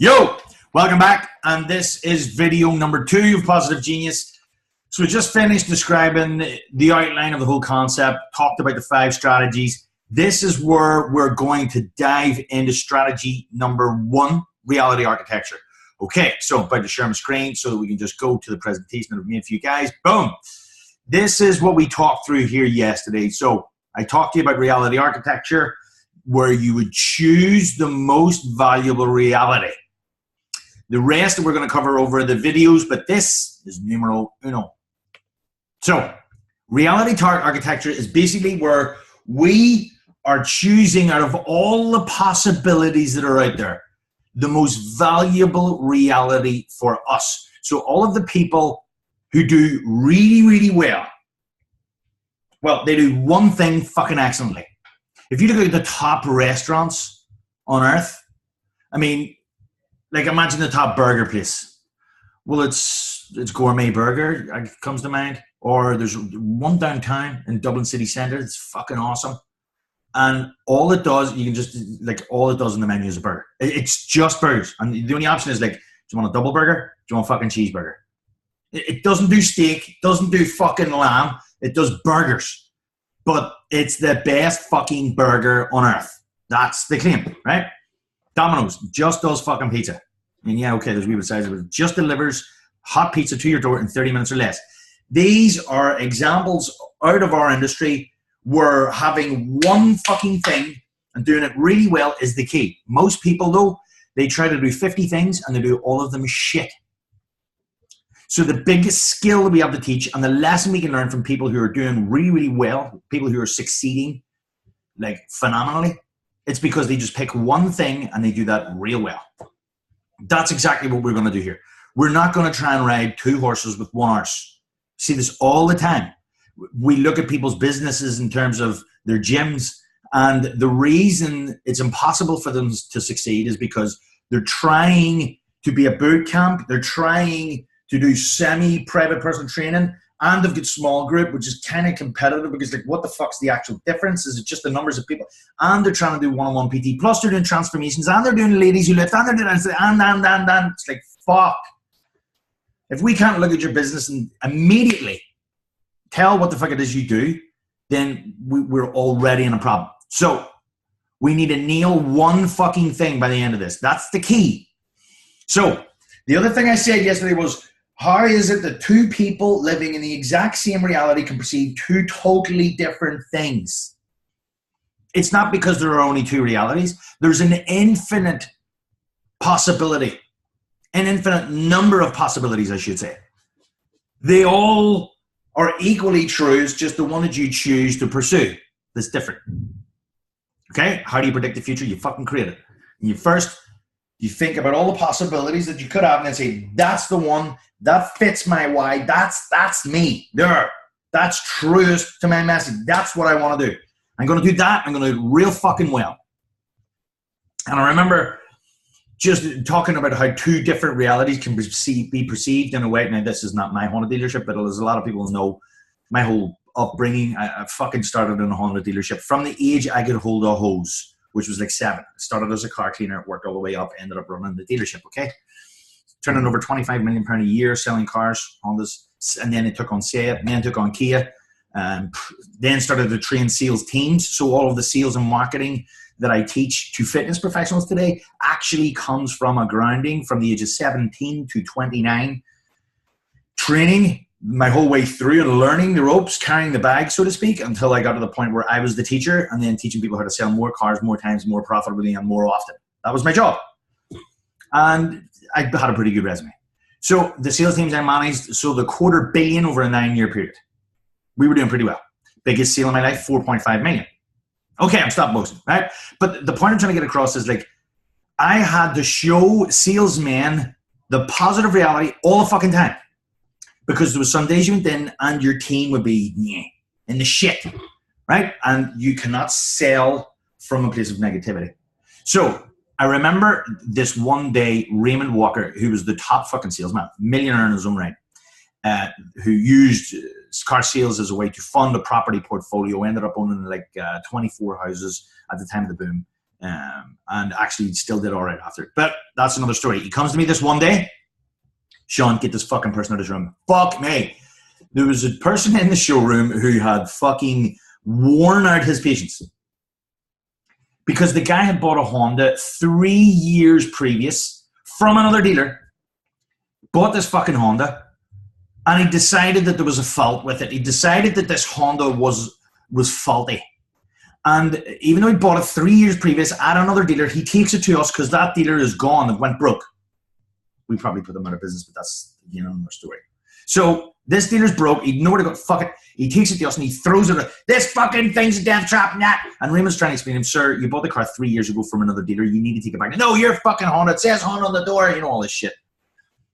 Yo, welcome back, and this is video number 2 of Positive Genius. So we just finished describing the outline of the whole concept, talked about the 5 strategies. This is where we're going to dive into strategy number 1, reality architecture. Okay, so I'm about to share my screen so that we can just go to the presentation of me and a few guys. Boom. This is what we talked through here yesterday. So I talked to you about reality architecture, where you would choose the most valuable reality. The rest we're going to cover over the videos, but this is numero uno. So reality architecture is basically where we are choosing out of all the possibilities that are out there, the most valuable reality for us. So all of the people who do really, really well, they do one thing fucking excellently. If you look at the top restaurants on earth, I mean, like imagine the top burger place. Well, it's Gourmet Burger comes to mind. Or there's one downtown in Dublin city centre. It's fucking awesome. And all it does, you can just, all it does in the menu is a burger. It's just burgers. And the only option is do you want a double burger? Do you want a fucking cheeseburger? It doesn't do steak. It doesn't do fucking lamb. It does burgers. But it's the best fucking burger on earth. That's the claim, right? Domino's just does fucking pizza. And yeah, okay, there's a wee bit of size, but it just delivers hot pizza to your door in 30 minutes or less. These are examples out of our industry where having one fucking thing and doing it really well is the key. Most people, though, they try to do 50 things and they do all of them shit. So the biggest skill that we have to teach and the lesson we can learn from people who are doing really, really well, people who are succeeding phenomenally, it's because they just pick one thing and they do that real well. That's exactly what we're going to do here. We're not going to try and ride 2 horses with 1 horse. See this all the time. We look at people's businesses in terms of their gyms, and the reason it's impossible for them to succeed is because they're trying to be a boot camp. They're trying to do semi-private personal training, and they've got small group, which is kind of competitive because what the fuck's the actual difference? Is it just the numbers of people? And they're trying to do one-on-one PT, plus they're doing transformations, and they're doing ladies who lift, and they're doing and. It's fuck. If we can't look at your business and immediately tell what the fuck it is you do, then we're already in a problem. So we need to nail one fucking thing by the end of this. That's the key. So the other thing I said yesterday was, how is it that 2 people living in the exact same reality can perceive 2 totally different things? It's not because there are only 2 realities. There's an infinite possibility. An infinite number of possibilities, I should say. They all are equally true. It's just the one that you choose to pursue that's different. Okay? How do you predict the future? You fucking create it. And you think about all the possibilities that you could have and then say, that's the one, that fits my why, that's me. There. That's truest to my message. That's what I want to do. I'm going to do that. I'm going to do it real fucking well. And I remember just talking about how 2 different realities can be perceived in a way. Now, this is not my Honda dealership, but as a lot of people know, my whole upbringing, I fucking started in a Honda dealership. From the age I could hold a hose, which was 7. I started as a car cleaner, worked all the way up, ended up running the dealership, okay? Turning over £25 million a year, selling cars, Hondas, and then it took on Seat, and then took on Kia, then started to train sales teams. So all of the sales and marketing that I teach to fitness professionals today actually comes from a grounding from the age of 17 to 29. Training my whole way through and learning the ropes, carrying the bag, so to speak, until I got to the point where I was the teacher and then teaching people how to sell more cars, more times, more profitably, and more often. That was my job. And I had a pretty good resume. So the sales teams I managed, so the $250 million over a 9-year period. We were doing pretty well. Biggest sale in my life, 4.5 million. Okay, I'm stop boasting, right? But the point I'm trying to get across is I had to show salesmen the positive reality all the fucking time. Because there was some days you went in and your team would be in the shit, right? And you cannot sell from a place of negativity. So I remember this one day, Raymond Walker, who was the top fucking salesman, millionaire in his own right, who used car sales as a way to fund a property portfolio, ended up owning 24 houses at the time of the boom and actually still did all right after it. But that's another story. He comes to me this one day. Sean, get this fucking person out of this room. Fuck me. There was a person in the showroom who had fucking worn out his patience. Because the guy had bought a Honda 3 years previous from another dealer. Bought this fucking Honda. And he decided that there was a fault with it. He decided that this Honda was faulty. And even though he bought it 3 years previous at another dealer, he takes it to us because that dealer is gone and went broke. We probably put them out of business, but that's another story. So this dealer's broke. He nowhere to go. Fuck it. He takes it to us and he throws it. This fucking thing's a death trap. Nah. And Raymond's trying to explain to him, sir, you bought the car 3 years ago from another dealer. You need to take it back. No, you're fucking Honda. It says Honda on the door. You know, all this shit.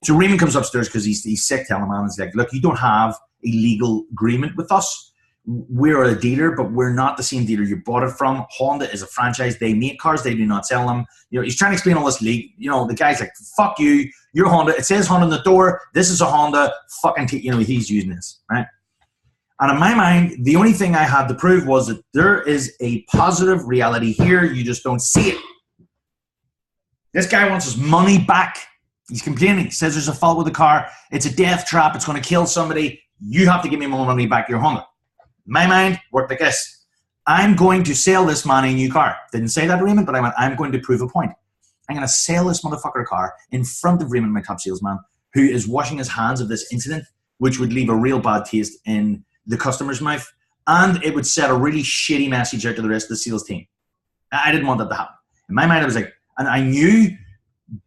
So Raymond comes upstairs because he's sick, telling him, and he's like, look, you don't have a legal agreement with us. We're a dealer, but we're not the same dealer you bought it from. Honda is a franchise. They make cars. They do not sell them. You know, he's trying to explain all this league. You know, the guy's like, fuck you. You're Honda. It says Honda on the door. This is a Honda. Fucking, he's using this, right? And in my mind, the only thing I had to prove was that there is a positive reality here. You just don't see it. This guy wants his money back. He's complaining. He says there's a fault with the car. It's a death trap. It's going to kill somebody. You have to give me my money back, your Honda. My mind worked like this. I'm going to sell this man a new car. Didn't say that to Raymond, but I went, I'm going to prove a point. I'm going to sell this motherfucker a car in front of Raymond, my top salesman, who is washing his hands of this incident, which would leave a real bad taste in the customer's mouth. And it would set a really shitty message out to the rest of the sales team. I didn't want that to happen. In my mind, I was like, and I knew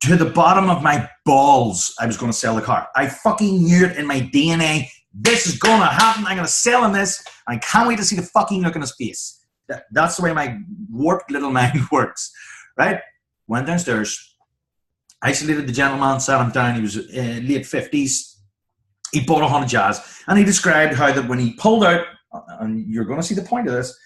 to the bottom of my balls I was going to sell the car. I fucking knew it in my DNA. This is going to happen. I'm going to sell him this. I can't wait to see the fucking look on his face. That's the way my warped little mind works, right? Went downstairs, isolated the gentleman, sat him down. He was late 50s. He bought a Honda Jazz, and he described how that when he pulled out, and you're going to see the point of this,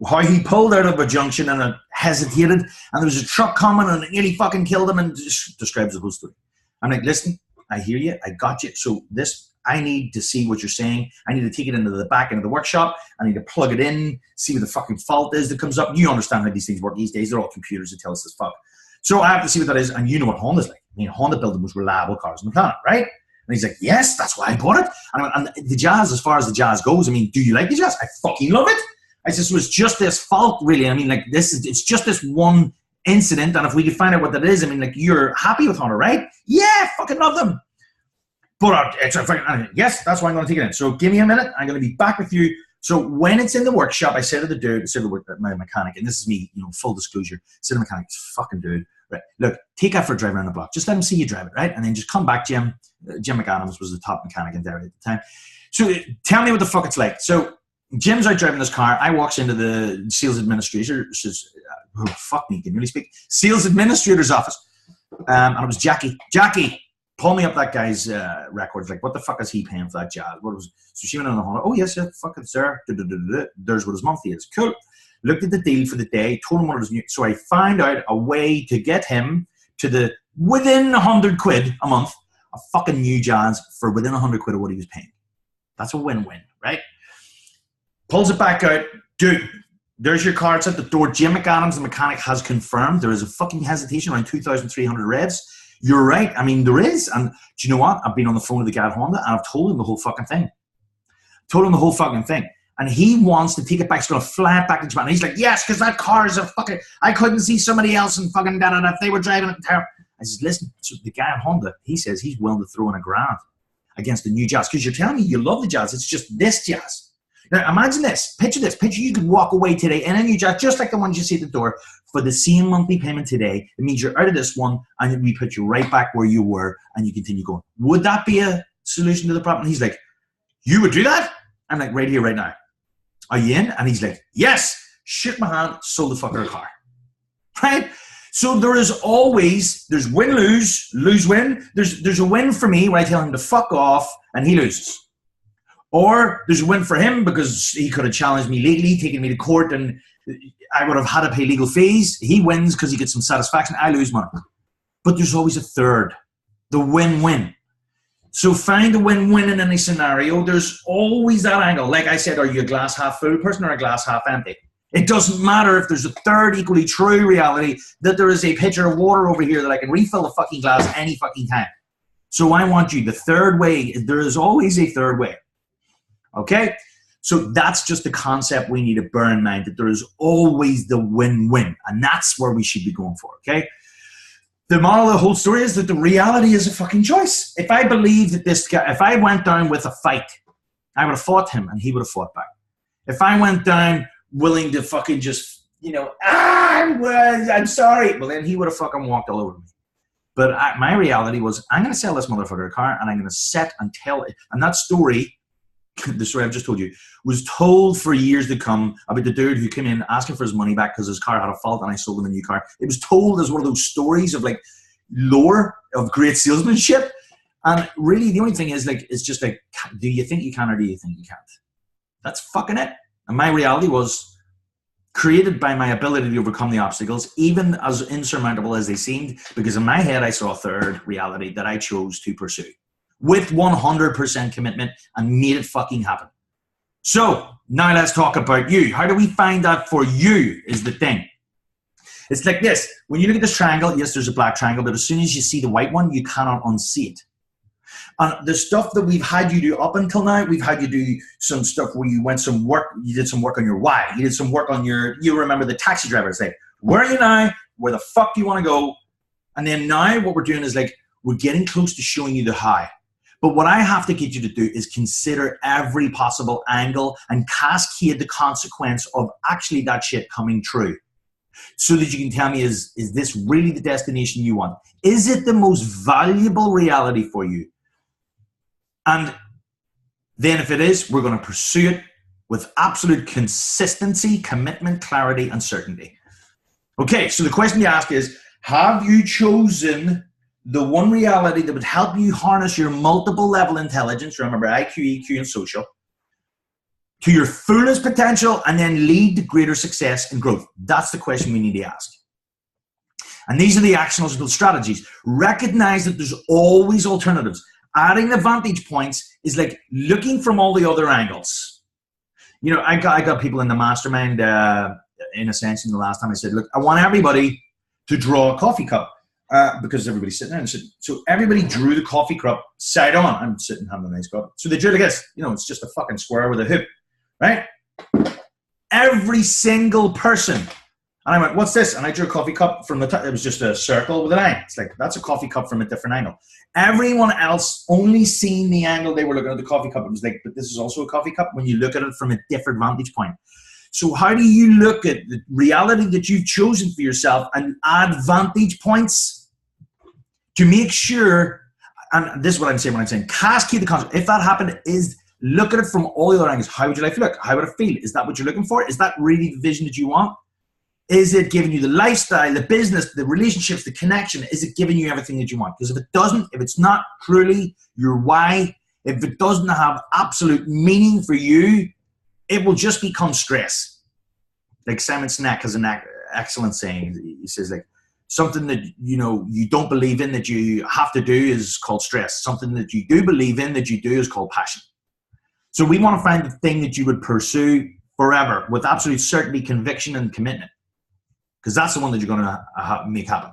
how he pulled out of a junction and it hesitated, and there was a truck coming and it nearly fucking killed him, and just describes the whole story. I'm like, listen, I hear you. I got you. So this, I need to see what you're saying. I need to take it into the back end of the workshop. I need to plug it in, see what the fucking fault is that comes up. You understand how these things work these days. They're all computers that tell us this fuck. So I have to see what that is. And you know what Honda's like. I mean, Honda built the most reliable cars on the planet, right? And he's like, yes, that's why I bought it. And the Jazz, as far as the Jazz goes, I mean, do you like the Jazz? I fucking love it. I said, so it's just this fault, really. I mean, like, it's just this one incident. And if we could find out what that is, I mean, like, you're happy with Honda, right? Yeah, fucking love them. But yes, that's why I'm going to take it in. So give me a minute. I'm going to be back with you. So when it's in the workshop, I said to the dude, my mechanic, and this is me, full disclosure, I said to the mechanic, fucking dude, right, look, take out for a drive around the block. Just let him see you drive it, right? And then just come back, Jim. Jim McAdams was the top mechanic in Derry at the time. So tell me what the fuck it's like. So Jim's out driving this car. I walks into the sales administrator, says, oh, fuck me, can you really speak? Sales administrator's office. And it was Jackie. Jackie, pull me up that guy's records. Like, what the fuck is he paying for that Jazz? So she went on the Honda. Oh, yes, yeah, fuck it, sir. There's what his monthly is. Cool. Looked at the deal for the day, told him what it was new. So I found out a way to get him to the within 100 quid a month, a fucking new Jazz for within 100 quid of what he was paying. That's a win-win, right? Pulls it back out. Dude, there's your car. It's at the door. Jim McAdams, the mechanic, has confirmed there is a fucking hesitation around 2,300 revs. You're right. I mean, there is. And do you know what? I've been on the phone with the guy at Honda, and I've told him the whole fucking thing. And he wants to take it back. He's going to fly it back to Japan. And he's like, yes, because that car is a fucking... I couldn't see somebody else and fucking da-da-da if they were driving it. I said, listen, so the guy at Honda, he says he's willing to throw in $1,000 against the new Jazz. Because you're telling me you love the Jazz. It's just this Jazz. Now, imagine this. Picture this. Picture you could walk away today in a new Jazz, just like the ones you see at the door, for the same monthly payment today. It means you're out of this one, and then we put you right back where you were, and you continue going. Would that be a solution to the problem? And he's like, you would do that? I'm like, right here, right now. Are you in? And he's like, yes. Shook my hand, sold the fucker a car. Right? So there is always, there's win-lose, lose-win. There's a win for me where I tell him to fuck off, and he loses. Or there's a win for him because he could have challenged me legally, taken me to court, and I would have had to pay legal fees. He wins because he gets some satisfaction. I lose money. But there's always a third, the win-win. So find a win-win in any scenario. There's always that angle. Like I said, are you a glass half full person or a glass half empty? It doesn't matter if there's a third equally true reality, that there is a pitcher of water over here that I can refill the fucking glass any fucking time. So I want you, the third way, there is always a third way. Okay? So that's just the concept we need to bear in mind, that there is always the win-win. And that's where we should be going for, okay? The moral of the whole story is that the reality is a fucking choice. If I believe that this guy, if I went down with a fight, I would have fought him and he would have fought back. If I went down willing to fucking just, I'm sorry, well then he would have fucking walked all over me. But my reality was, I'm going to sell this motherfucker a car and I'm going to set and tell it. And that story, the story I've just told you, was told for years to come about the dude who came in asking for his money back because his car had a fault and I sold him a new car. It was told as one of those stories of like lore of great salesmanship. And really the only thing is like, it's just like, do you think you can or do you think you can't? That's fucking it. And my reality was created by my ability to overcome the obstacles, even as insurmountable as they seemed, because in my head I saw a third reality that I chose to pursue with 100% commitment and made it fucking happen. So now let's talk about you. How do we find that for you is the thing. It's like this. When you look at this triangle, yes, there's a black triangle, but as soon as you see the white one, you cannot unsee it. And the stuff that we've had you do up until now, we've had you do some stuff where you went some work, you did some work on your why. You did some work on your, you remember the taxi driver say, where are you now? Where the fuck do you want to go? And then now what we're doing is like, we're getting close to showing you the how. But what I have to get you to do is consider every possible angle and cascade the consequence of actually that shit coming true. So that you can tell me, is this really the destination you want? Is it the most valuable reality for you? And then if it is, we're going to pursue it with absolute consistency, commitment, clarity, and certainty. Okay, so the question you ask is, have you chosen the one reality that would help you harness your multiple level intelligence, remember IQ, EQ, and social, to your fullest potential and then lead to greater success and growth? That's the question we need to ask. And these are the actionable strategies. Recognize that there's always alternatives. Adding the vantage points is like looking from all the other angles. You know, I got people in the mastermind in Ascension the last time. I said, look, I want everybody to draw a coffee cup because everybody's sitting there. And so everybody drew the coffee cup side on. I'm sitting having a nice cup. So they drew like this. You know, it's just a fucking square with a hoop, right? Every single person. And I went, what's this? And I drew a coffee cup from the top. It was just a circle with an eye. It's like, that's a coffee cup from a different angle. Everyone else only seen the angle they were looking at the coffee cup. It was like, but this is also a coffee cup when you look at it from a different vantage point. So how do you look at the reality that you've chosen for yourself and add vantage points to make sure, and this is what I'm saying when I'm saying cascade the concept. If that happened, is look at it from all the other angles. How would your life look? How would it feel? Is that what you're looking for? Is that really the vision that you want? Is it giving you the lifestyle, the business, the relationships, the connection? Is it giving you everything that you want? Because if it doesn't, if it's not truly your why, if it doesn't have absolute meaning for you, it will just become stress. Like Simon Sinek has an excellent saying. He says like, something that you don't believe in that you have to do is called stress. Something that you do believe in that you do is called passion. So we want to find the thing that you would pursue forever with absolute certainty, conviction, and commitment. Because that's the one that you're going to make happen.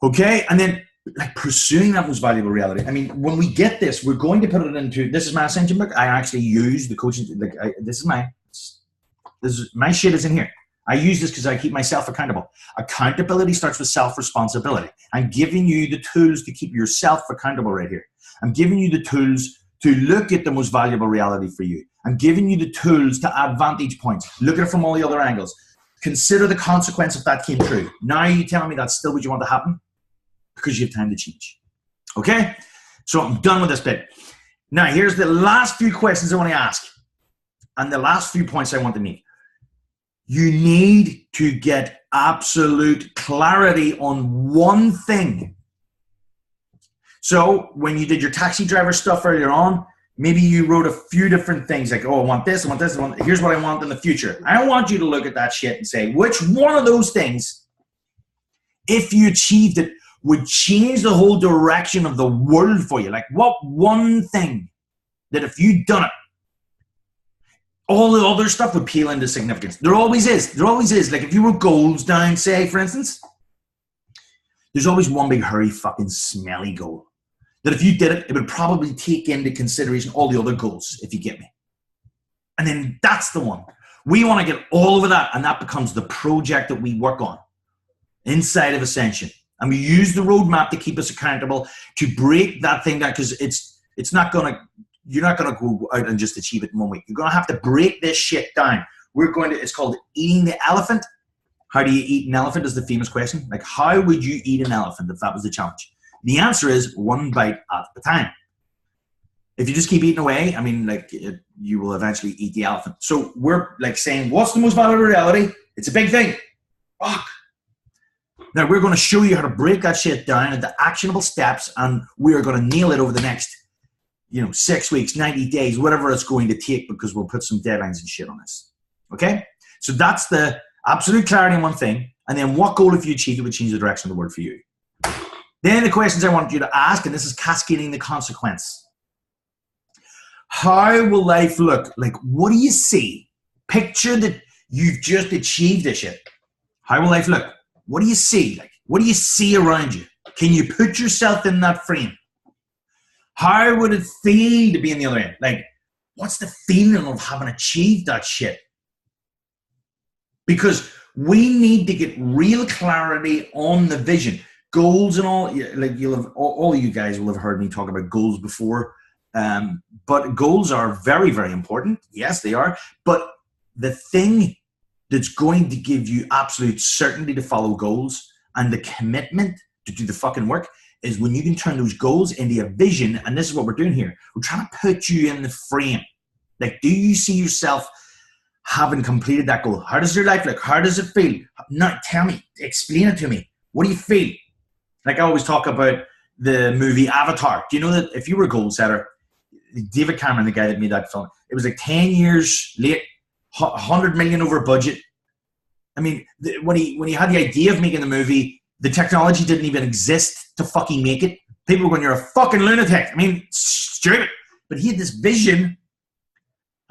Okay? And then, like, pursuing that most valuable reality. I mean, when we get this, we're going to put it into, this is my Ascension book. I actually use the coaching, this is my shit is in here. I use this because I keep myself accountable. Accountability starts with self-responsibility. I'm giving you the tools to keep yourself accountable right here. I'm giving you the tools to look at the most valuable reality for you. I'm giving you the tools to add vantage points. Look at it from all the other angles. Consider the consequence if that came true. Now you're telling me that's still what you want to happen? Because you have time to change. Okay? So I'm done with this bit. Now here's the last few questions I want to ask. And the last few points I want to make. You need to get absolute clarity on one thing. So when you did your taxi driver stuff earlier on, maybe you wrote a few different things like, oh, I want this, I want this, here's what I want in the future. I want you to look at that shit and say, which one of those things, if you achieved it, would change the whole direction of the world for you? Like what one thing that if you'd done it, All the other stuff would peel into significance. There always is. There always is. Like if you wrote goals down, say, for instance, there's always one big hairy fucking smelly goal that if you did it, it would probably take into consideration all the other goals, if you get me. And then that's the one. We want to get all over that, and that becomes the project that we work on inside of Ascension. And we use the roadmap to keep us accountable, to break that thing down, because it's not going to, you're not going to go out and just achieve it in 1 week. You're going to have to break this shit down. It's called eating the elephant. How do you eat an elephant is the famous question. Like, how would you eat an elephant if that was the challenge? The answer is one bite at a time. If you just keep eating away, I mean, like, you will eventually eat the elephant. So we're like saying, what's the most valuable reality? It's a big thing. Fuck. Now we're going to show you how to break that shit down into actionable steps, and we are going to nail it over the next, 6 weeks, 90 days, whatever it's going to take, because we'll put some deadlines and shit on this. Okay? So that's the absolute clarity on one thing. And then what goal, if you achieve it, would change the direction of the world for you? Then the questions I want you to ask, and this is cascading the consequence. How will life look? Like, what do you see? Picture that you've just achieved this shit. How will life look? What do you see? Like, what do you see around you? Can you put yourself in that frame? How would it feel to be in the other end? Like, what's the feeling of having achieved that shit? Because we need to get real clarity on the vision. Goals and all, like all of you guys will have heard me talk about goals before. But goals are very, very important. Yes, they are. But the thing that's going to give you absolute certainty to follow goals and the commitment to do the fucking work is when you can turn those goals into a vision. And this is what we're doing here. We're trying to put you in the frame. Like, do you see yourself having completed that goal? How does your life look? How does it feel? No, tell me. Explain it to me. What do you feel? Like I always talk about the movie Avatar. Do you know that if you were a goal setter, David Cameron, the guy that made that film, it was like 10 years late, 100 million over budget. I mean, when he had the idea of making the movie, the technology didn't even exist to fucking make it. People were going, you're a fucking lunatic. I mean, stupid. But he had this vision,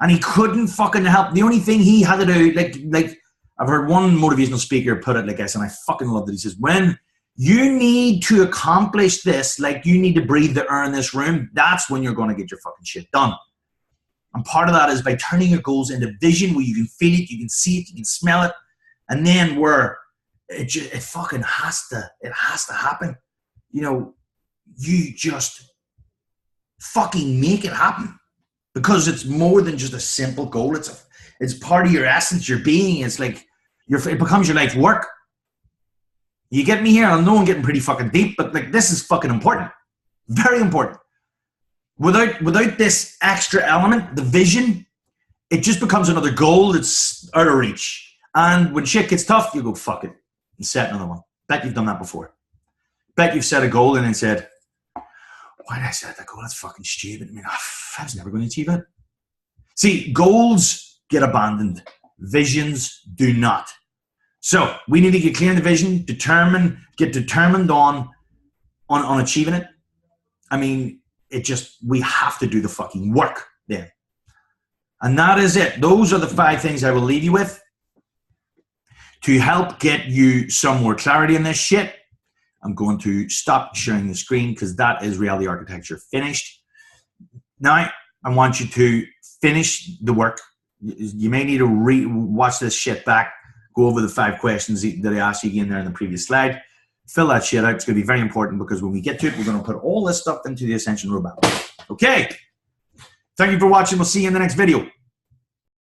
and he couldn't fucking help. The only thing he had to do, like I've heard one motivational speaker put it like this, and I fucking love it. He says, when you need to accomplish this, like you need to breathe the air in this room, that's when you're going to get your fucking shit done. And part of that is by turning your goals into vision where you can feel it, you can see it, you can smell it, and then where it fucking has to happen. You just fucking make it happen, because it's more than just a simple goal. It's part of your essence, your being. It's like it becomes your life work. You get me here? I know I'm getting pretty fucking deep, but like this is fucking important. Very important. Without this extra element, the vision, it just becomes another goal that's out of reach. And when shit gets tough, you go, fuck it, and set another one. Bet you've done that before. Bet you've set a goal and then said, why did I set that goal? That's fucking stupid. I mean, I was never going to achieve it. See, goals get abandoned. Visions do not. So we need to get clear on the vision, get determined on achieving it. I mean, we have to do the fucking work then. And that is it. Those are the 5 things I will leave you with to help get you some more clarity on this shit. I'm going to stop sharing the screen because that is Reality Architecture finished. Now, I want you to finish the work. You may need to watch this shit back. Go over the 5 questions that I asked you again there in the previous slide. Fill that shit out. It's going to be very important because when we get to it, we're going to put all this stuff into the Ascension roadmap. Okay. Thank you for watching. We'll see you in the next video.